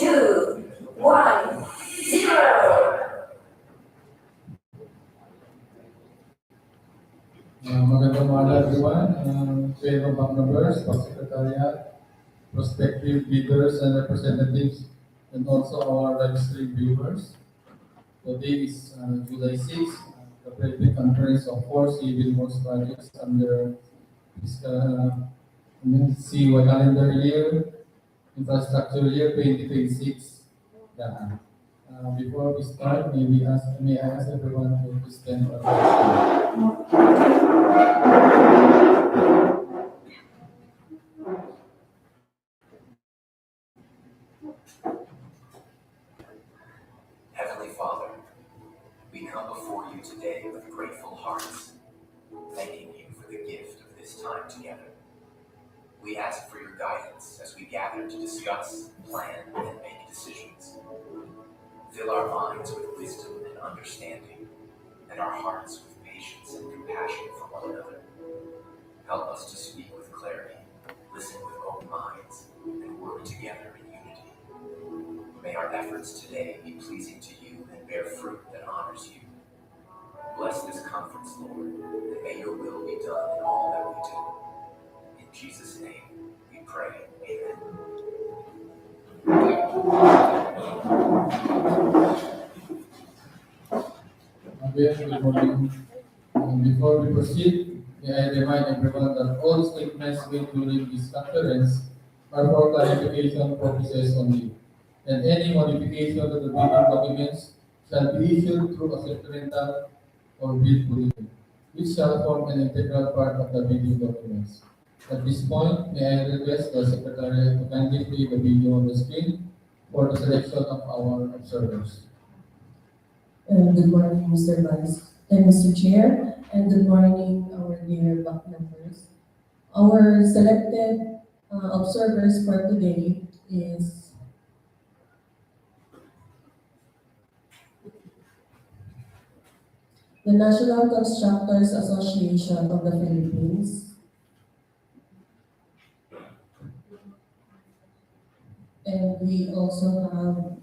2, 1, 0. Magandang umaga everyone. Fellow bank members, Secretariat, prospective bidders and representatives, and also our Livestream viewers. Today is July 6, the private conference of 4 civil works projects under this CY calendar year, infrastructure year 2026. Before we start, may I ask everyone to stand for Heavenly Father, we come before you today with grateful hearts, thanking you for the gift of this time together. We ask for your guidance as we gather to discuss, plan, and make decisions. Fill our minds with wisdom and understanding, and our hearts with patience and compassion for one another. Help us to speak with clarity, listen with open minds, and work together in unity. May our efforts today be pleasing to you and bear fruit that honors you. Bless this conference, Lord, and may your will be done in all that we do. In Jesus' name we pray. Amen. Good morning. Before we proceed, may I remind everyone that all statements made during this conference are for clarification purposes only, and any modification to the bidding documents shall be issued through a supplemental or bid bulletin, which shall form an integral part of the bidding documents. At this point, may I request the Secretary to kindly play the video on the screen for the selection of our observers. Good morning, Mr. Vice and Mr. Chair, and good morning, our dear BAC members. Our selected observers for today is the National Constructors Association of the Philippines, and we also have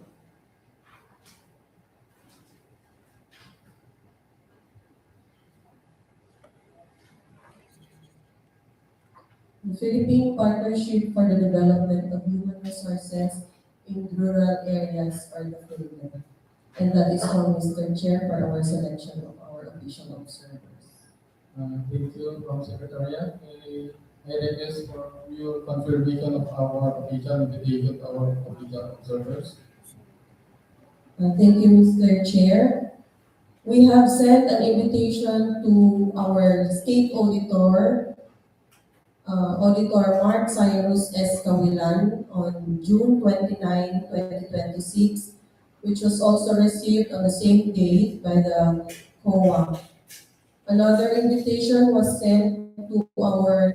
the Philippine Partnership for the Development of Human Resources in Rural Areas, or the PhilDRA. And that is from Mr. Chair for our selection of our official observers. Thank you from Secretariat. I request for your confirmation of our official invitation to our official observers. Thank you, Mr. Chair. We have sent an invitation to our State Auditor, Auditor Mark Cyrus S. Cawilan, on June 29, 2026, which was also received on the same date by the COA. Another invitation was sent to our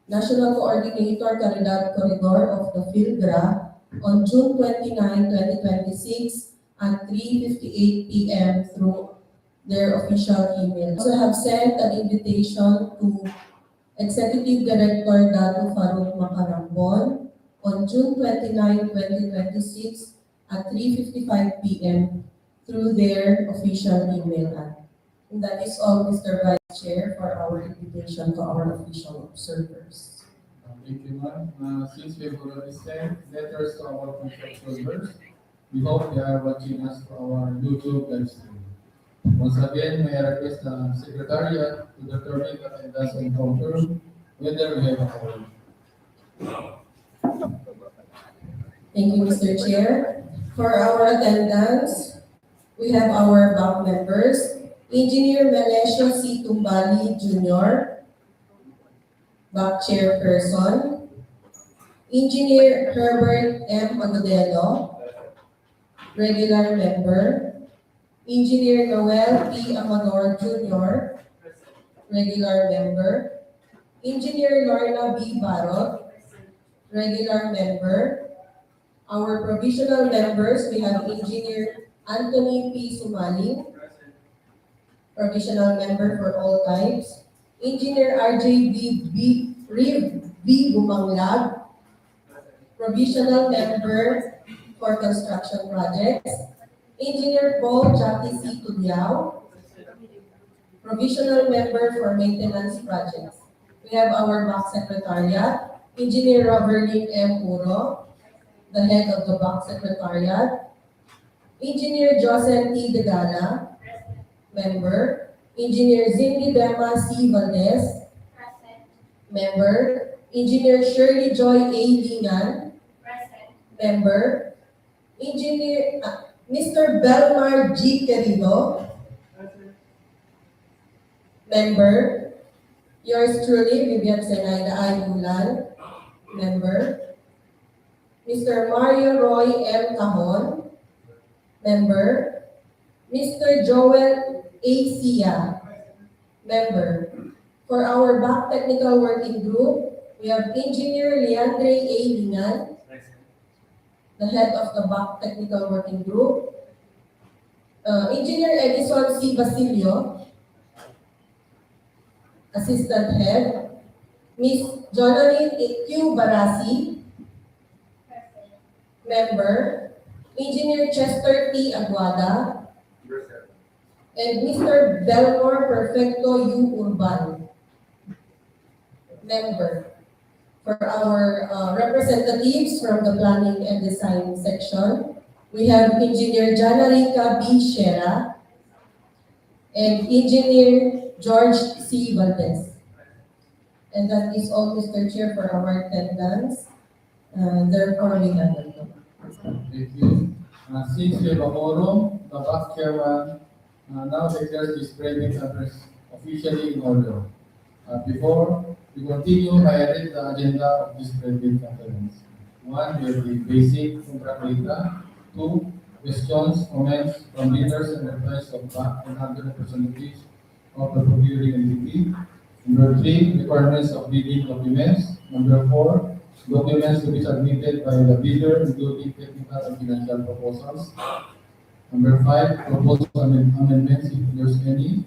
National Coordinator Calidad Corridor of the PhilDRA on June 29, 2026 at 3:58 p.m. through their official email. We also have sent an invitation to Executive Director Dato Farouk Makarambon on June 29, 2026 at 3:55 p.m. through their official email address. And that is all, Mr. Vice Chair, for our invitation to our official observers. Thank you, ma'am. Since we have already sent letters to our observers, we hope they are watching us for our YouTube live stream. Once again, may I request the Secretariat to determine attendance and confirm whether we have a quorum. Thank you, Mr. Chair. For our attendance, we have our BAC members, Engineer Melesio C. Tumbali Jr., BAC Chairperson, Engineer Herbert M. Agudelo, Regular Member, Engineer Noel P. Amador Jr., Regular Member, Engineer Lorna B. Barot, Regular Member. Our provisional members, we have Engineer Anthony P. Sumaling, Provisional Member for all types, Engineer R.J. B. Bumanglag, Provisional Member for construction projects. Engineer Paul Jackie C. Tuliao, provisional member for maintenance projects. We have our BAC Secretariat, Engineer Roberlin M. Purok, the head of the BAC Secretariat. Engineer Joseph T. Degala, member. Engineer Cindy Dema C. Valdez, member. Engineer Shirley Joy A. Lingan, member. Engineer Mr. Belmar G. Querido, member. Yours truly, Vivian Zenaida Ayulan, member. Mr. Mario Roy M. Cajon, member. Mr. Joel A. Sia, member. For our BAC Technical Working Group, we have Engineer Leandre A. Lingan, the head of the BAC Technical Working Group. Engineer Edison C. Basilio, assistant head. Miss Jonalyn Q. Barasi, member. Engineer Chester T. Aguada, and Mr. Belmore Perfecto U. Urban, member. For our representatives from the planning and design section, we have Engineer Janarica B. Shera and Engineer George C. Valdez. And that is all, Mr. Chair, for our attendance. Therefore, we have it. Thank you. Since we have a quorum, the BAC chairman now declares this private address officially in order. Before we continue, I read the agenda of this private conference. 1, we have the basic contract data. 2, questions, comments from leaders and advice of BAC and other representatives of the procuring entity. Number 3, requirements of bidding documents. Number 4, documents to be submitted by the bidder, including technical and financial proposals. Number 5, proposal amendments if there's any.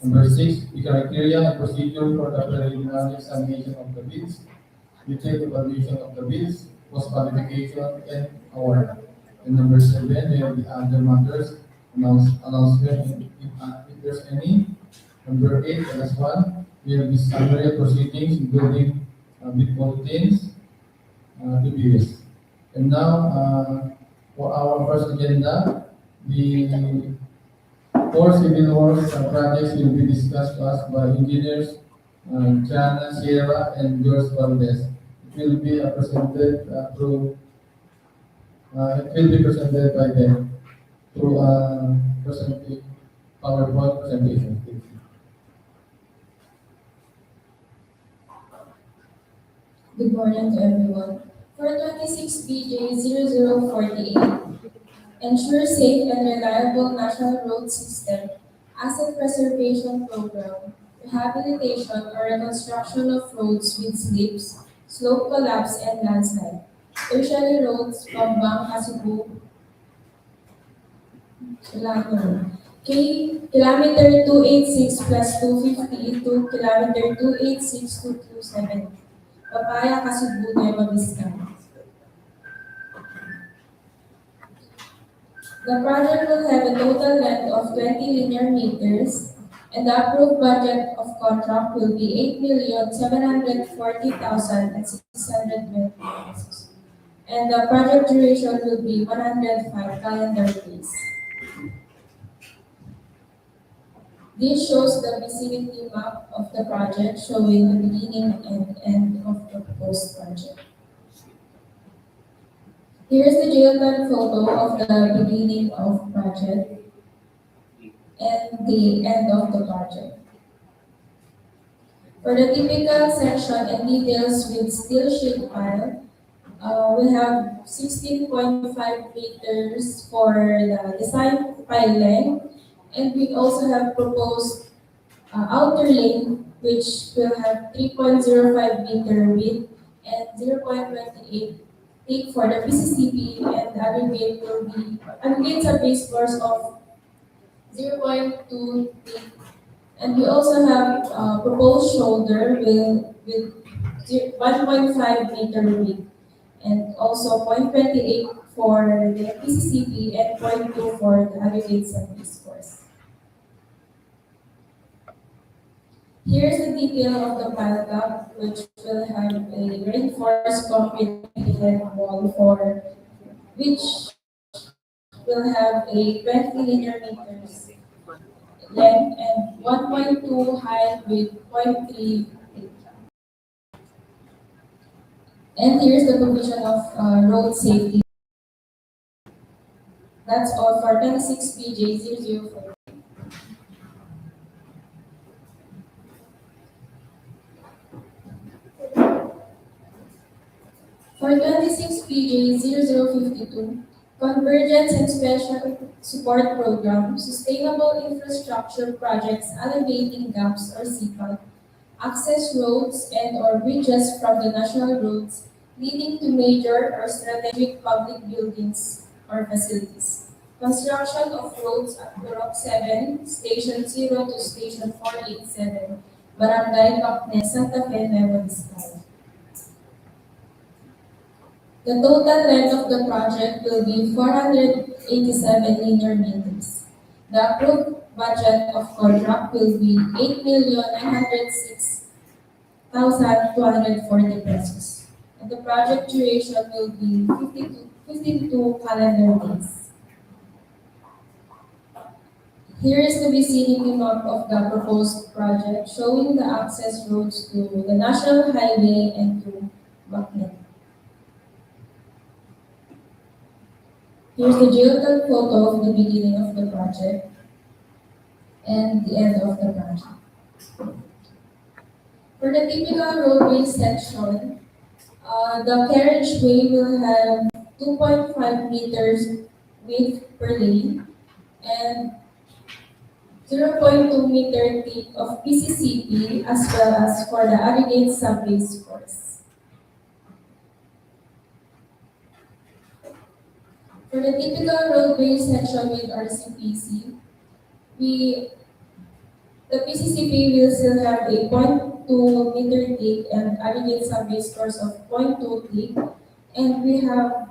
Number 6, the criteria and procedure for the preliminary examination of the bids, detailed evaluation of the bids, post-qualification, and award. And number 7, we have the other matters, announcement if there's any. Number 8, the last one, we have the summary proceedings, including bid bulletins, to be used. And now, for our first agenda, the 4 civil works projects will be discussed to us by engineers Jana Sierra and George Valdez. It will be presented by them through PowerPoint presentation. Good morning to everyone. For 26 BJ 0048, ensure safe and reliable national road system, asset preservation program, rehabilitation or reconstruction of roads with slips, slope collapse, and landslide. Tertiary roads from Bambang-Kasibu-Solano. Kilometer 286 plus 250 to kilometer 286 to 270. Papaya, Kasibu, Nueva Vizcaya. The project will have a total length of 20 linear meters, and the approved budget of contract will be 8,740,620 pesos. And the project duration will be 105 calendar days. This shows the vicinity map of the project, showing the beginning and end of the proposed project. Here is the geotime photo of the beginning of project and the end of the project. For the typical section and details with steel sheet pile, we have 16.5 meters for the design pile length, and we also have proposed outer lane, which will have 3.05 meter width and 0.28 thick for the PCCP, and the aggregate will be aggregates a base force of 0.2 thick. And we also have proposed shoulder with 1.5 meter width and also 0.28 for the PCCP and 0.2 for the aggregate service course. Here's the detail of the pile cap, which will have a reinforced concrete wall for which will have a 20 linear meters length and 1.2 height with 0.3. And here's the provision of road safety. That's all for 26PJ004. For 26PJ0052, Convergence and Special Support Program, Sustainable Infrastructure Projects Alleviating Gaps or SIPAG, access roads and or bridges from the national roads leading to major or strategic public buildings or facilities. Construction of roads at Purok 7, Station 0 to Station 487, Barangay Bacneng, Santa Fe, Nueva Vizcaya. The total length of the project will be 487 linear meters. The approved budget of contract will be 8,906,240 pesos. And the project duration will be 52 calendar days. Here is the vicinity map of the proposed project showing the access roads to the National Highway and to Bacneng. Here's the geological photo of the beginning of the project and the end of the project. For the typical roadway section, the carriageway will have 2.5 meters width per lane and 0.2 meter thick of PCCP as well as for the aggregate subbase course. For the typical roadway section with RCPC, the PCCP will still have a 0.2 meter thick and aggregate subbase course of 0.2 thick, and we have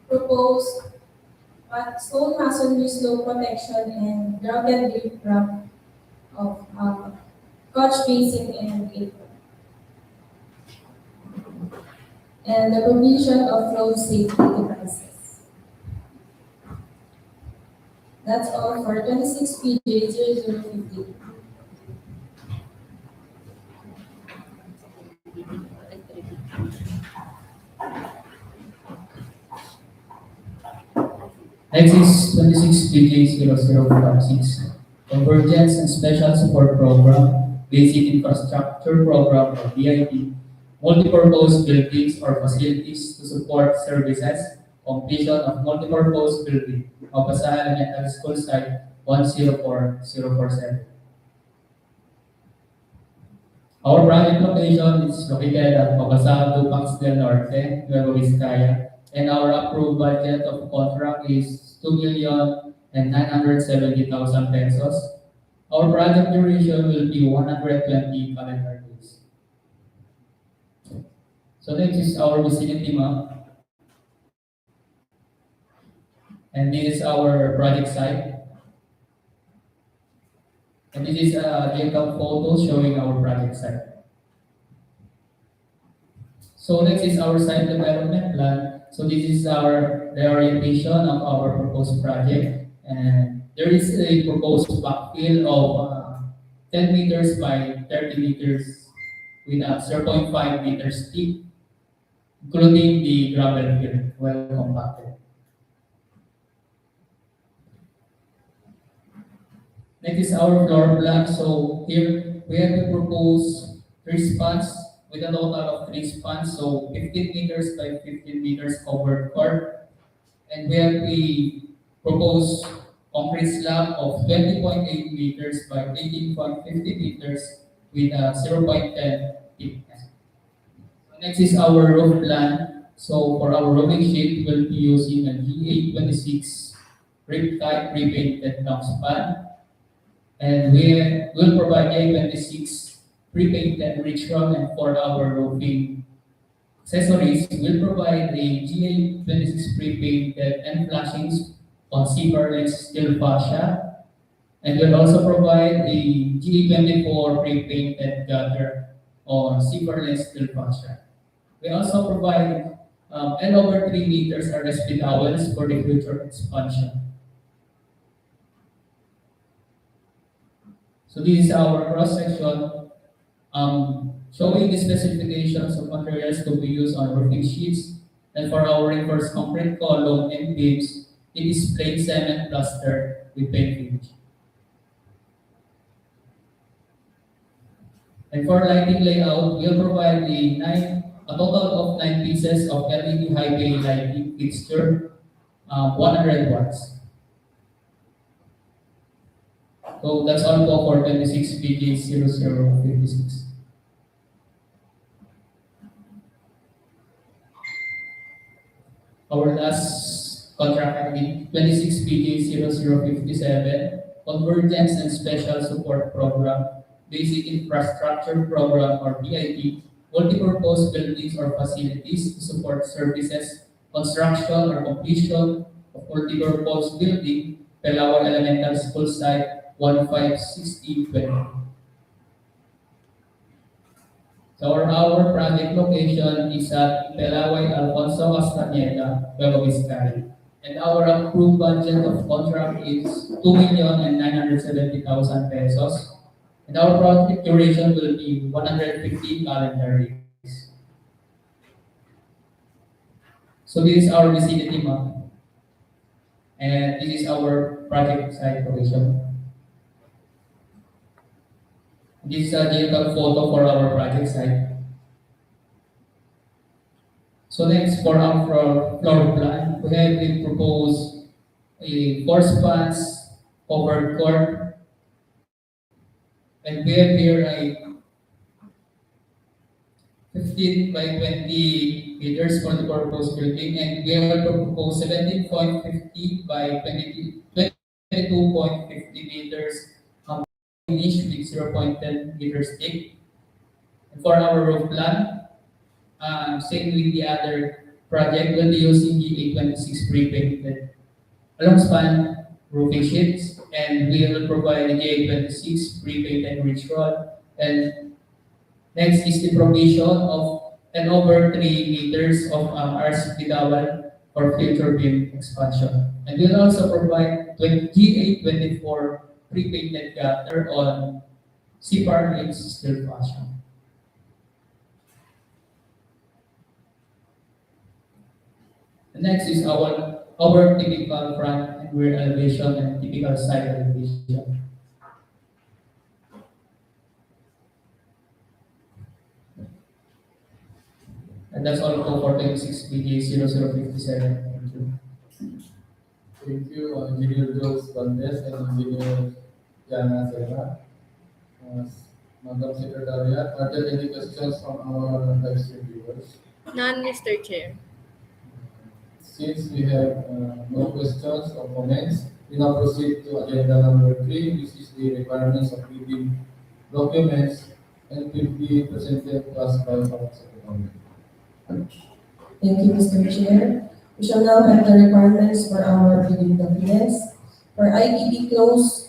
proposed stone masonry slope protection and grounded riprap of couch facing and apron, and the provision of road safety devices. That's all for 26PJ0050. Next is 26PJ0056, Convergence and Special Support Program, Basic Infrastructure Program or BIP, multipurpose buildings or facilities to support services, completion of multipurpose building, Mabasa Elementary School Site 104047. Our project location is located at Mabasa, Dupax del Norte, Nueva Vizcaya, and our approved budget of contract is 2,970,000 pesos. Our project duration will be 120 calendar days. So next is our vicinity map. And this is our project site. And this is a layout photo showing our project site. So next is our site development plan. So this is the orientation of our proposed project. And there is a proposed backfill of 10 meters by 30 meters with a 0.5 meters deep, including the gravel field, well compacted. Next is our floor plan. So here we have to propose 3 spans with a total of 3 spans. So 15 meters by 15 meters covered court. And we have to propose concrete slab of 20.8 meters by 18.50 meters with a 0.10 thickness. So next is our roof plan. So for our roofing sheet, we'll be using a GA26 rib type pre-painted down span. And we will provide A26 pre-painted rich rock and for our roofing accessories will provide a GA26 pre-painted and flashings on CONVERGENCE steel fascia, and will also provide a GA24 pre-painted gutter on CONVERGENCE steel fascia. We also provide L over 3 meters RSP towels for the future expansion. So this is our cross section showing the specifications of materials to be used on roofing sheets. And for our reinforced concrete column and beams, it is plain cement plaster with paint finish. And for lighting layout, we'll provide a total of 9 pieces of LED high bay lighting fixture, 100 watts. So that's all for 26 BG0056. Our last contract ID, 26 BG0057, Convergence and Special Support Program, Basic Infrastructure Program or BIP, multi-purpose buildings or facilities to support services, construction or completion of multi-purpose building, Palawan Elemental School Site 156020. So our project location is at Pelaway Alfonso Castañeda, Nueva Vizcaya. And our approved budget of contract is 2,970,000 pesos. And our project duration will be 150 calendar days. So this is our vicinity map. And this is our project site location. This is a digital photo for our project site. So next, for our floor plan, we have been proposed a 4 spans covered court, and we have here a 15 by 20 meters for the purpose building, and we have proposed 17.50 by 22.50 meters finish with 0.10 meters thick. And for our roof plan, same with the other project, we'll be using the A26 pre-painted long span roofing sheets, and we will provide the A26 pre-painted ridge rod. And next is the provision of an over 3 meters of RCP dowel for future beam expansion. And we'll also provide GA24 pre-painted gutter on CONVERGENCE steel fascia. The next is our typical front and rear elevation and typical side elevation. And that's all for 26 BG0057. Thank you. Thank you, Engineer Jules Valdez and Engineer Jana Serra. Madam Secretariat, are there any questions from our live stream viewers? None, Mr. Chair. Since we have no questions or comments, we now proceed to agenda number 3, which is the requirements of bidding documents, and will be presented to us by our Secretary. Thank you, Mr. Chair. We shall now have the requirements for our bidding documents. For ITB Close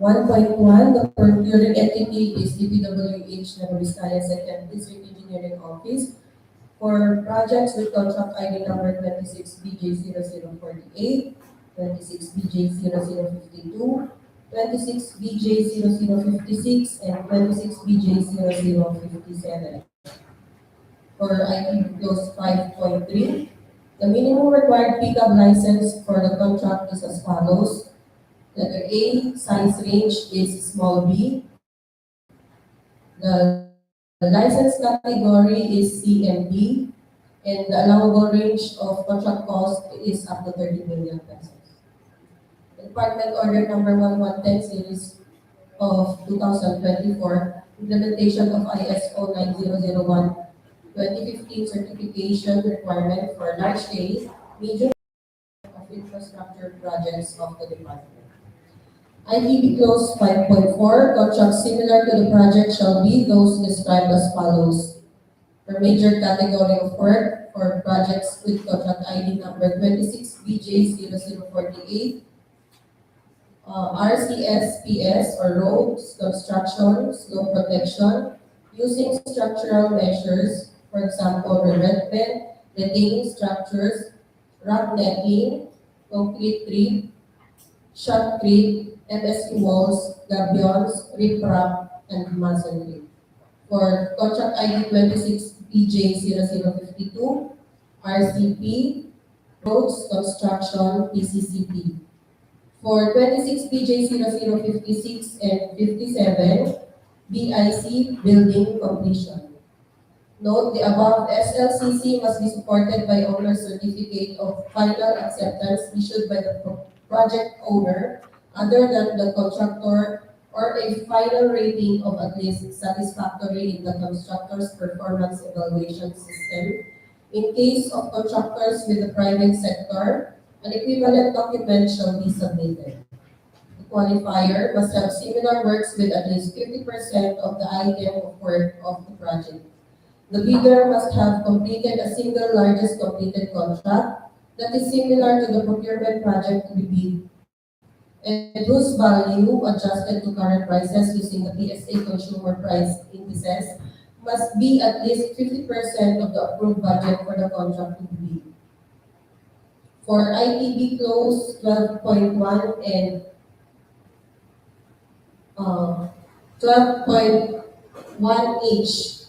1.1, the procuring entity is DPWH Nueva Vizcaya Second District Engineering Office for projects with contract ID number 26BJ0048, 26BJ0052, 26BJ0056, and 26BJ0057. For ITB Close 5.3, the minimum required pickup license for the contract is as follows. Letter A, size range is small b. The license category is C and D, and the allowable range of contract cost is up to 30 million pesos. Department Order number 1110 series of 2024, implementation of ISO 9001 2015 certification requirement for large-scale, medium of infrastructure projects of the department. ITB Close 5.4, contracts similar to the project shall be those described as follows. For major category of work for projects with contract ID number 26BJ0048, RCSPS or roads, construction, slope protection, using structural measures, for example, revetment, retaining structures, rock necking, concrete creep, shotcrete, MSE walls, gabions, riprap, and masonry. For contract ID 26BJ0052, RCP, roads, construction, PCCP. For 26BJ0056 and 57, BIC, building completion. Note, the above SLCC must be supported by owner's certificate of final acceptance issued by the project owner other than the contractor, or a final rating of at least satisfactory in the constructor's performance evaluation system. In case of contractors with the private sector, an equivalent document shall be submitted. The qualifier must have similar works with at least 50% of the item of work of the project. The bidder must have completed a single largest completed contract that is similar to the procurement project to be bid, and whose value, adjusted to current prices using the PSA consumer price indices, must be at least 50% of the approved budget for the contract to be bid. For ITB clause 12.1 and 12.1H,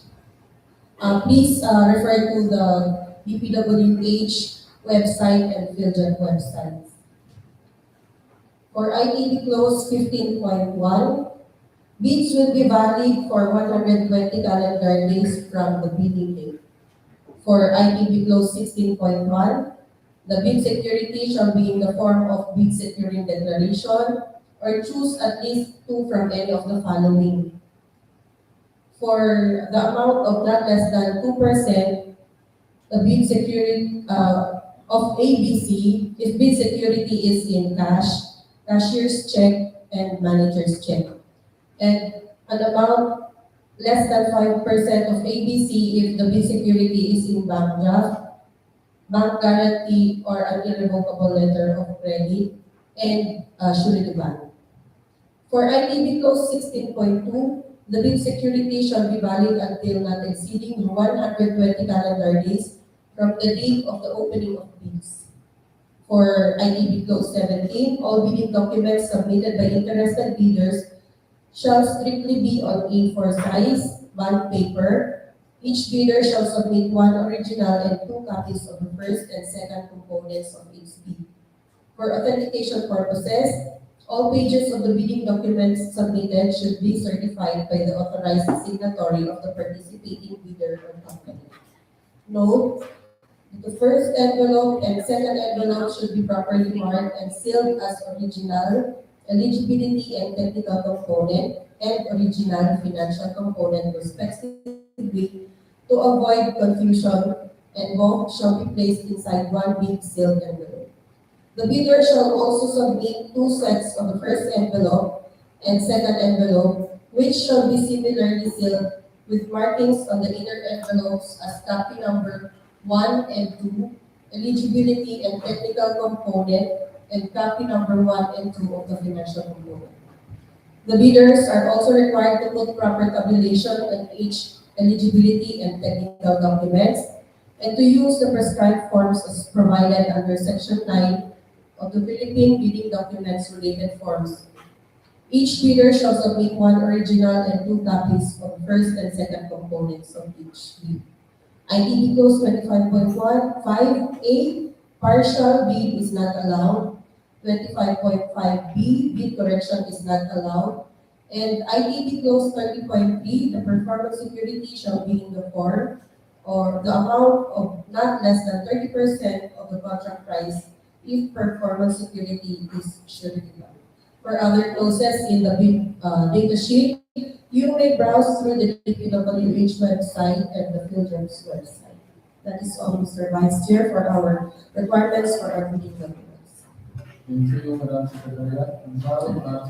please refer to the DPWH website and PhilJet website. For ITB clause 15.1, bids will be valid for 120 calendar days from the bidding date. For ITB clause 16.1, the bid security shall be in the form of bid securing declaration, or choose at least two from any of the following. For the amount of not less than 2%, the bid security of ABC, if bid security is in cash, cashier's check, and manager's check. And an amount less than 5% of ABC if the bid security is in bank draft, bank guarantee, or an irrevocable letter of credit, and surety bond. For ITB clause 16.2, the bid security shall be valid until not exceeding 120 calendar days from the date of the opening of bids. For ITB clause 17, all bidding documents submitted by interested bidders shall strictly be on A4 size bond paper. Each bidder shall submit one original and two copies of the first and second components of each bid. For authentication purposes, all pages of the bidding documents submitted should be certified by the authorized signatory of the participating bidder or company. Note, the first envelope and second envelope should be properly marked and sealed as original, eligibility and technical component, and original financial component respectively to avoid confusion, and both shall be placed inside one big sealed envelope. The bidder shall also submit two sets of the first envelope and second envelope, which shall be similarly sealed with markings on the inner envelopes as copy number 1 and 2, eligibility and technical component, and copy number 1 and 2 of the financial component. The bidders are also required to put proper tabulation on each eligibility and technical documents, and to use the prescribed forms as provided under Section 9 of the Philippine Bidding Documents Related Forms. Each bidder shall submit one original and two copies of first and second components of each bid. ITB clause 25.15A, partial bid is not allowed. 25.5B, bid correction is not allowed. And ITB clause 30.3, the performance security shall be in the form or the amount of not less than 30% of the contract price if performance security is surety bond. For other clauses in the bid data sheet, you may browse through the DPWH website and the PhilJet's website. That is all, Mr. Vice Chair, for our requirements for our bidding documents. Thank you, Madam Secretary. And now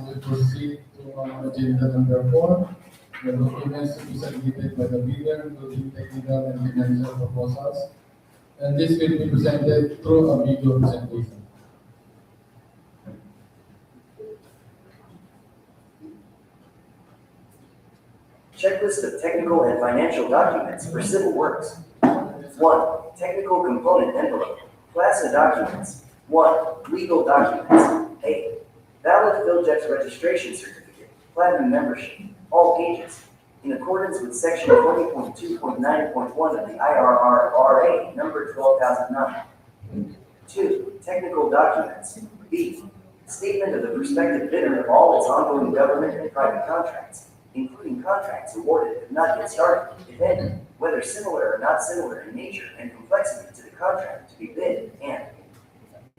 we proceed to agenda number 4, The documents to be submitted by the bidder, including technical and financial proposals, and this will be presented through a video presentation. Checklist of technical and financial documents for civil works. 1. Technical component envelope. Class of documents. 1. Legal documents. A. Valid Philjex registration certificate. Platinum membership. All pages. In accordance with Section 20.2.9.1 of the IRRRA number 12,009. 2. Technical documents. B. Statement of the prospective bidder of all its ongoing government and private contracts, including contracts awarded but not yet started, if any, whether similar or not similar in nature and complexity to the contract to be bid, and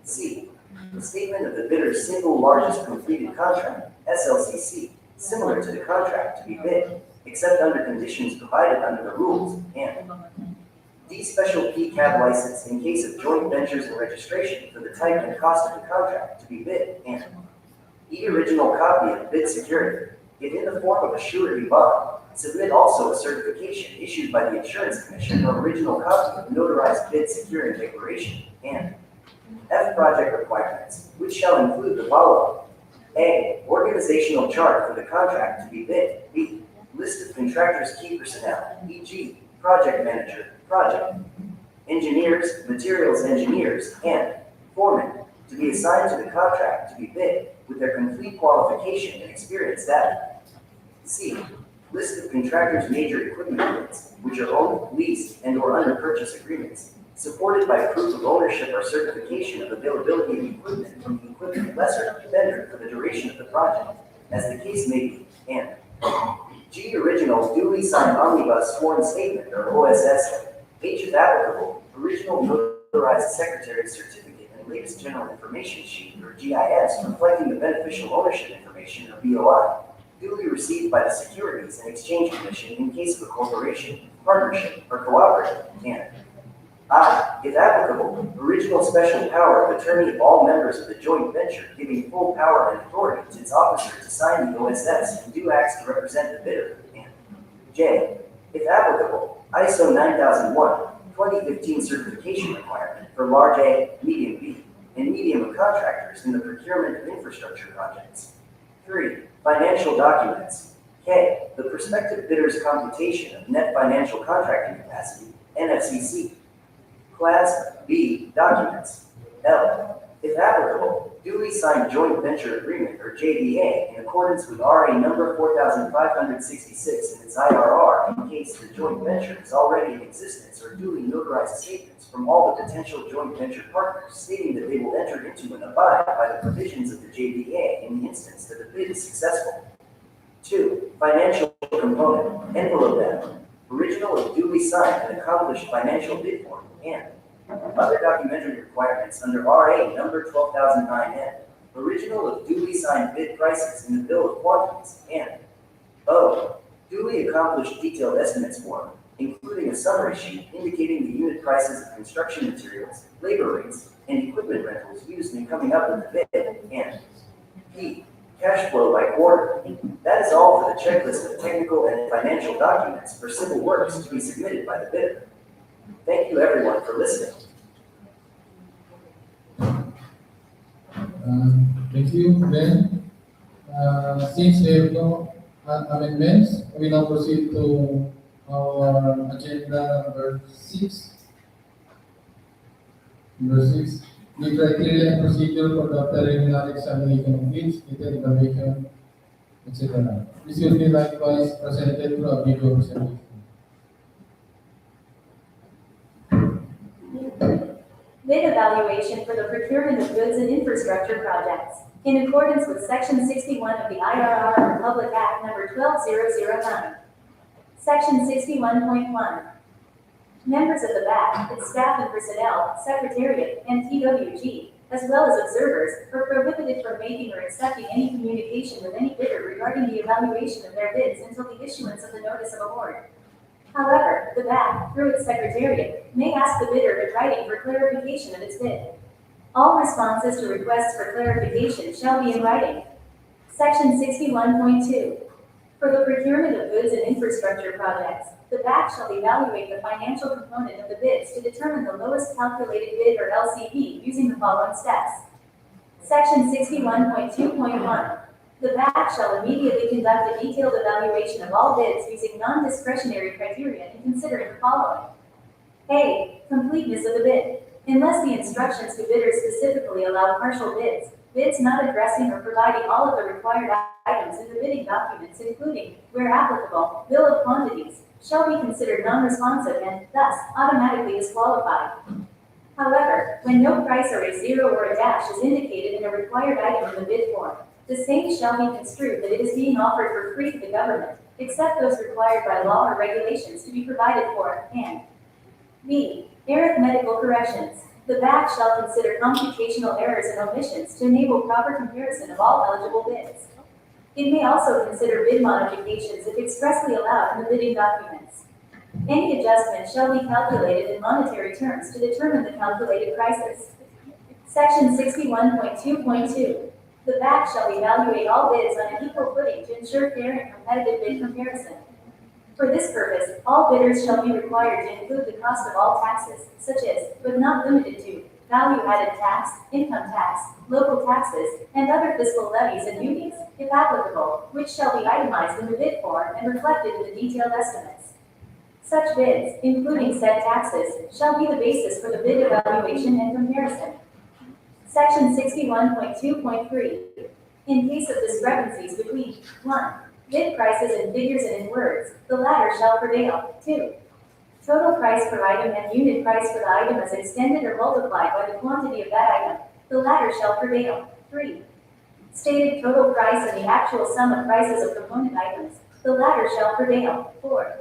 C. The statement of the bidder's single largest completed contract, SLCC, similar to the contract to be bid, except under conditions provided under the rules, and D. Special PCAB license in case of joint ventures and registration for the type and cost of the contract to be bid, and E. Original copy of bid security, if in the form of a surety bond. Submit also a certification issued by the Insurance Commission or original copy of notarized bid securing declaration, and F. Project requirements, which shall include the following. A. Organizational chart for the contract to be bid. B. List of contractors' key personnel, e.g. project manager, project engineers, materials engineers, and foremen to be assigned to the contract to be bid with their complete qualification and experience data. C. List of contractors' major equipment units, which are owned, leased, and or under purchase agreements, supported by proof of ownership or certification of availability of equipment from the equipment lessor vendor for the duration of the project, as the case may be, and G. Original duly signed omnibus sworn statement or OSS. H. If applicable, original notarized secretary's certificate and latest general information sheet or GIS reflecting the beneficial ownership information or BOI, duly received by the Securities and Exchange Commission in case of a corporation, partnership, or cooperative, and I. If applicable, original special power of attorney of all members of the joint venture giving full power and authority to its officer to sign the OSS and do acts to represent the bidder, and J. If applicable, ISO 9001, 2015 certification requirement for large A, medium B, and medium contractors in the procurement of infrastructure projects. 3. Financial documents. K. The prospective bidder's computation of net financial contracting capacity, NFCC. Class B documents. L. If applicable, duly signed joint venture agreement or JVA in accordance with RA number 4566 and its IRR in case the joint venture is already in existence or duly notarized statements from all the potential joint venture partners stating that they will enter into and abide by the provisions of the JVA in the instance that the bid is successful. 2. Financial component. Envelope F. Original of duly signed and accomplished financial bid form, and other documentary requirements under RA number 12009N. Original of duly signed bid prices in the bill of quantities, and O. Duly accomplished detailed estimates form, including a summary sheet indicating the unit prices of construction materials, labor rates, and equipment rentals used in coming up with the bid, and P. Cash flow by quarter. That is all for the checklist of technical and financial documents for civil works to be submitted by the bidder. Thank you everyone for listening. Thank you, Ben. Since there are no amendments, we now proceed to our agenda number 6. Number 6, the criteria and procedure for the preliminary examination of bids, detailed evaluation, etc. This will be likewise presented through a video presentation. Bid evaluation for the procurement of goods and infrastructure projects. In accordance with Section 61 of the IRR Republic Act number 12009. Section 61.1. Members of the BAC, its staff and personnel, Secretariat, and TWG, as well as observers, are prohibited from making or accepting any communication with any bidder regarding the evaluation of their bids until the issuance of the notice of award. However, the BAC, through its Secretariat, may ask the bidder in writing for clarification of its bid. All responses to requests for clarification shall be in writing. Section 61.2. For the procurement of goods and infrastructure projects, the BAC shall evaluate the financial component of the bids to determine the lowest calculated bid or LCB using the following steps. Section 61.2.1. The BAC shall immediately conduct a detailed evaluation of all bids using non-discretionary criteria and considering the following. A. Completeness of the bid. Unless the instructions to bidders specifically allow partial bids, bids not addressing or providing all of the required items in the bidding documents, including, where applicable, bill of quantities, shall be considered non-responsive and, thus, automatically disqualified. However, when no price or a zero or a dash is indicated in a required item in the bid form, the same shall be construed that it is being offered for free to the government, except those required by law or regulations to be provided for, and B. Arithmetical corrections. The BAC shall consider computational errors and omissions to enable proper comparison of all eligible bids. It may also consider bid modifications if expressly allowed in the bidding documents. Any adjustment shall be calculated in monetary terms to determine the calculated prices. Section 61.2.2. The BAC shall evaluate all bids on an equal footing to ensure fair and competitive bid comparison. For this purpose, all bidders shall be required to include the cost of all taxes, such as, but not limited to, value-added tax, income tax, local taxes, and other fiscal levies and duties, if applicable, which shall be itemized in the bid form and reflected in the detailed estimates. Such bids, including said taxes, shall be the basis for the bid evaluation and comparison. Section 61.2.3. In case of discrepancies between 1. Bid prices in figures and in words, the latter shall prevail. 2. Total price per item and unit price for the item as extended or multiplied by the quantity of that item, the latter shall prevail. 3. Stated total price and the actual sum of prices of component items, the latter shall prevail. 4.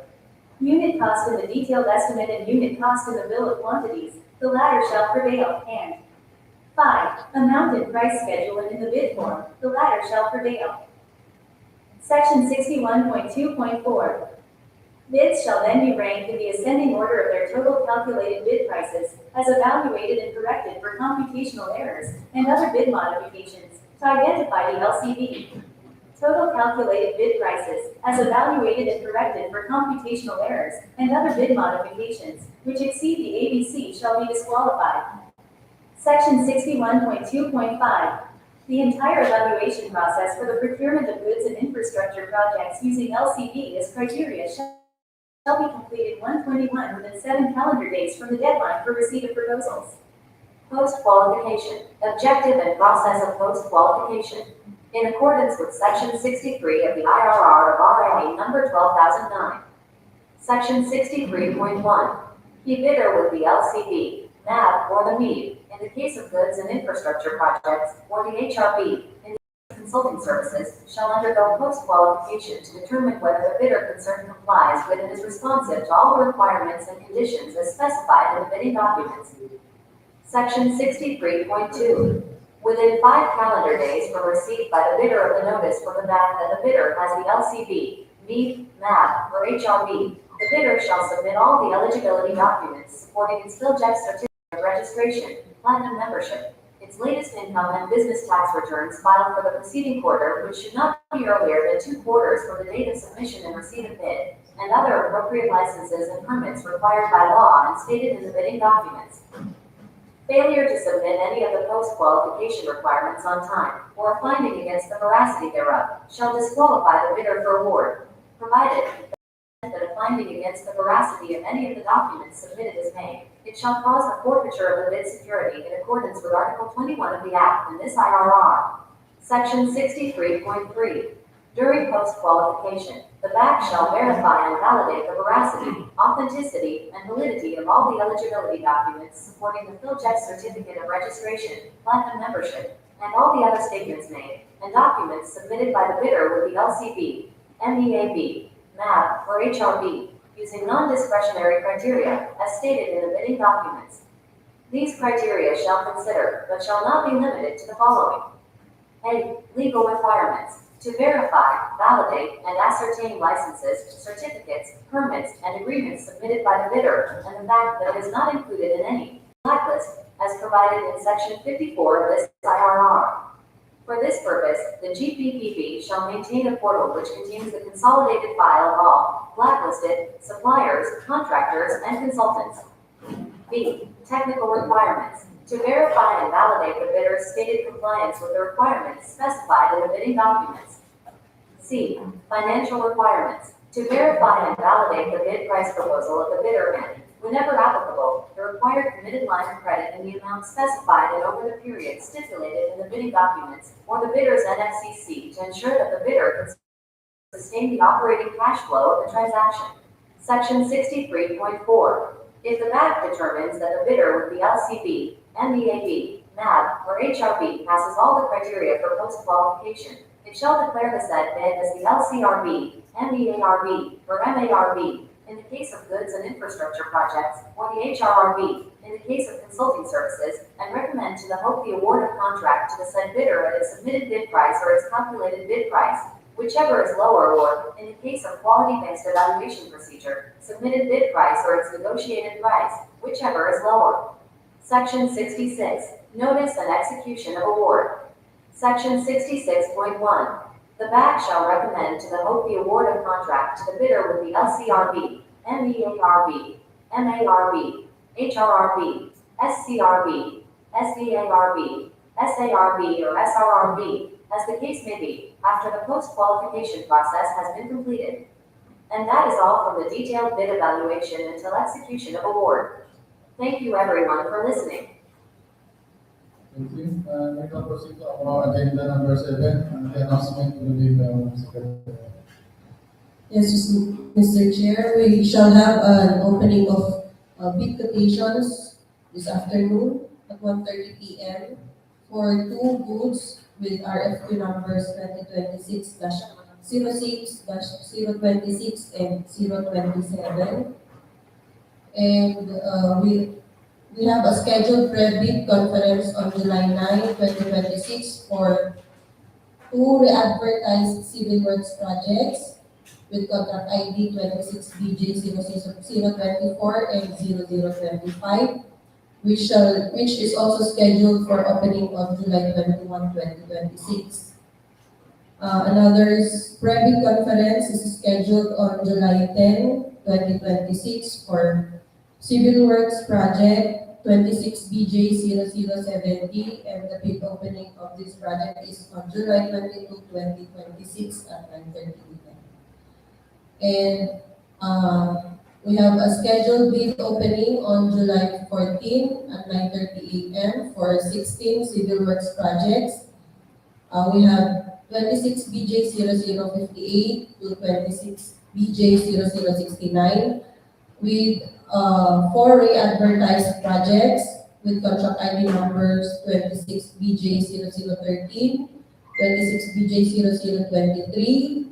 Unit cost in the detailed estimate and unit cost in the bill of quantities, the latter shall prevail. And 5. Amount and price schedule and in the bid form, the latter shall prevail. Section 61.2.4. Bids shall then be ranked in the ascending order of their total calculated bid prices, as evaluated and corrected for computational errors and other bid modifications, to identify the LCB. Total calculated bid prices, as evaluated and corrected for computational errors and other bid modifications, which exceed the ABC shall be disqualified. Section 61.2.5. The entire evaluation process for the procurement of goods and infrastructure projects using LCB as criteria shall be completed 1/21 within 7 calendar days from the deadline for receipt of proposals. Post-qualification, objective and process of post-qualification. In accordance with Section 63 of the IRR of RA number 12,009. Section 63.1. The bidder with the LCB, NAV, or the MEAD, in the case of goods and infrastructure projects, or the HRB, in the consulting services, shall undergo post-qualification to determine whether the bidder concerned complies with and is responsive to all the requirements and conditions as specified in the bidding documents. Section 63.2. Within 5 calendar days from receipt by the bidder of the notice from the fact that the bidder has the LCB, MEAD, NAV, or HRB, the bidder shall submit all the eligibility documents supporting its Philjex certificate of registration, platinum membership, its latest income and business tax returns filed for the preceding quarter, which should not be earlier than 2 quarters from the date of submission and receipt of bid, and other appropriate licenses and permits required by law and stated in the bidding documents. Failure to submit any of the post-qualification requirements on time, or a finding against the veracity thereof, shall disqualify the bidder for award, provided that a finding against the veracity of any of the documents submitted is made. It shall cause the forfeiture of the bid security in accordance with Article 21 of the Act and this IRR. Section 63.3. During post-qualification, the BAC shall verify and validate the veracity, authenticity, and validity of all the eligibility documents supporting the Philjex certificate of registration, platinum membership, and all the other statements made, and documents submitted by the bidder with the LCB, MEAB, NAV, or HRB, using non-discretionary criteria as stated in the bidding documents. These criteria shall consider, but shall not be limited to the following. A. Legal requirements. To verify, validate, and ascertain licenses, certificates, permits, and agreements submitted by the bidder, and the fact that it is not included in any blacklist as provided in Section 54 of this IRR. For this purpose, the GPPB shall maintain a portal which contains the consolidated file of all blacklisted suppliers, contractors, and consultants. B. Technical requirements. To verify and validate the bidder's stated compliance with the requirements specified in the bidding documents. C. Financial requirements. To verify and validate the bid price proposal of the bidder and, whenever applicable, the required committed line of credit in the amount specified and over the period stipulated in the bidding documents or the bidder's NFCC to ensure that the bidder can sustain the operating cash flow of the transaction. Section 63.4. If the BAC determines that the bidder with the LCB, MBAB, MAB, or HRB passes all the criteria for post-qualification, it shall declare the said bid as the LCRB, MBARB, or MARB, in the case of goods and infrastructure projects, or the HRRB, in the case of consulting services, and recommend to the HOPE the award of contract to the said bidder at its submitted bid price or its calculated bid price, whichever is lower, or, in the case of quality-based evaluation procedure, submitted bid price or its negotiated price, whichever is lower. Section 66. Notice and execution of award. Section 66.1. The BAC shall recommend to the HOPE the award of contract to the bidder with the LCRB, MBARB, MARB, HRRB, SCRB, SBARB, SARB, or SRRB, as the case may be, after the post-qualification process has been completed. And that is all from the detailed bid evaluation until execution of award. Thank you everyone for listening. Thank you. We now proceed to our agenda number 7, the announcement will be the Secretary. Yes, Mr. Chair, we shall have an opening of bid quotations this afternoon at 1:30 p.m. for 2 booths with RFQ numbers 2026-06, 026, and 027. And we have a scheduled pre-bid conference on July 9, 2026 for 2 re-advertised civil works projects with contract ID 26BJ00024 and 0025, which is also scheduled for opening on July 21, 2026. Another pre-bid conference is scheduled on July 10, 2026 for Civil Works Project 26BJ0070, and the bid opening of this project is on July 22, 2026 at 9:30 p.m. And we have a scheduled bid opening on July 14 at 9:30 a.m. for 16 Civil Works projects. We have 26BJ0058 to 26BJ0069 with 4 re-advertised projects with contract ID numbers 26BJ0013, 26BJ0023,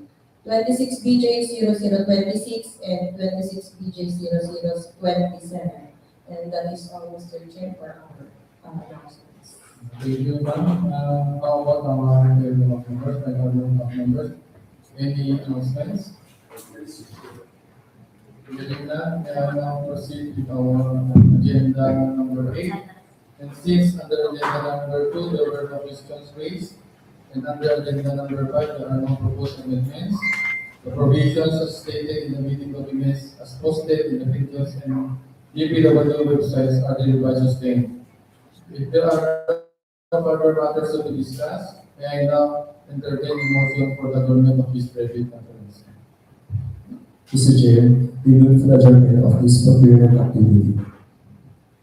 26BJ0026, and 26BJ0027. And that is all, Mr. Chair, for our announcements. Thank you, ma'am. How about our table of members, members? Any announcements? Hearing none, we will now proceed with our agenda number 8. And since under agenda number 2, there were no questions raised, and under agenda number 5, there are no proposed amendments. The provisions as stated in the meeting documents as posted in the videos and DPWH websites are hereby sustained. If there are no further matters to be discussed, may I now entertain a motion for the adjournment of this private conference. Mr. Chair, we move for the adjournment of this procurement activity.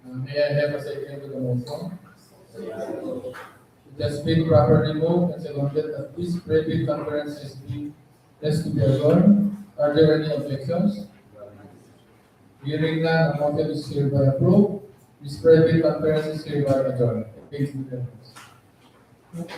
May I have a second to the motion? It has been properly moved and seconded that this private conference has to be adjourned. Are there any objections? Hearing none, a motion is hereby approved. This private conference is hereby adjourned. Thank you very much.